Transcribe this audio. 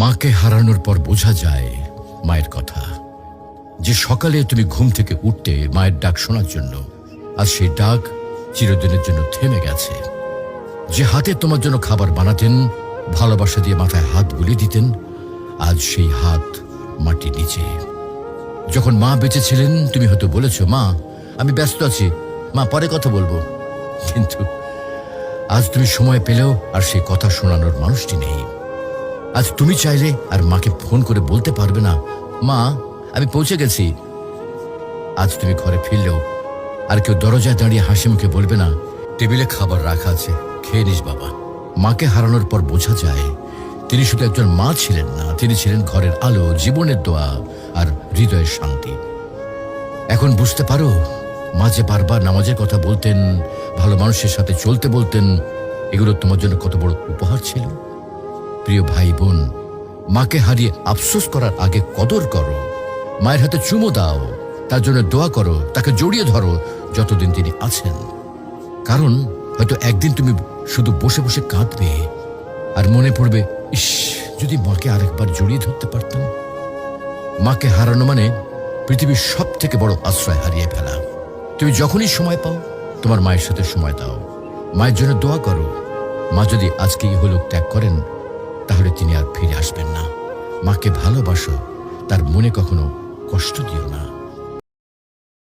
মাকে হারানোর পর বোঝা যায় মায়ের কথা। যে সকালে তুমি ঘুম থেকে উঠতে মায়ের ডাক শোনার জন্য, আজ সেই ডাক চিরদিনের জন্য থেমে গেছে। যে হাতে তোমার জন্য খাবার বানাতেন, ভালোবাসা দিয়ে মাথায় হাত বুলিয়ে দিতেন, আজ সেই হাত মাটির নিচে। যখন মা বেঁচে ছিলেন তুমি হয়তো বলেছ, মা আমি ব্যস্ত আছি, মা পরে কথা বলবো। কিন্তু আজ তুমি সময় পেলেও আর সেই কথা শোনানোর মানুষটি নেই। আজ তুমি চাইলে আর মাকে ফোন করে বলতে পারবে না, মা আমি পৌঁছে গেছি। আজ তুমি ঘরে ফিরলেও আর কেউ দরজায় দাঁড়িয়ে হাসি মুখে বলবে না, টেবিলে খাবার রাখা আছে, খেয়ে নিস বাবা। মাকে হারানোর পর বোঝা যায় তিনি শুধু একজন মা ছিলেন না, তিনি ছিলেন ঘরের আলো, জীবনের দোয়া আর হৃদয়ের শান্তি। এখন বুঝতে পারো মা যে বারবার নামাজের কথা বলতেন, ভালো মানুষের সাথে চলতে বলতেন, এগুলো তোমার জন্য কত বড় উপহার ছিল। প্রিয় ভাই বোন, মাকে হারিয়ে আফসোস করার আগে কদর করো। মায়ের হাতে চুমো দাও, তার জন্য দোয়া করো, তাকে জড়িয়ে ধরো যতদিন তিনি আছেন। কারণ হয়তো একদিন তুমি শুধু বসে বসে কাঁদবে আর মনে পড়বে, ইস যদি মাকে আরেকবার জড়িয়ে ধরতে পারতাম। মাকে হারানো মানে পৃথিবীর সব থেকে বড় আশ্রয় হারিয়ে ফেলা। তুমি যখনই সময় পাও তোমার মায়ের সাথে সময় দাও, মায়ের জন্য দোয়া করো। মা যদি আজকে ইহলোক ত্যাগ করেন তাহলে তিনি আর ফিরে আসবেন না। মাকে ভালোবাসো, তার মনে কখনো কষ্ট দিও না।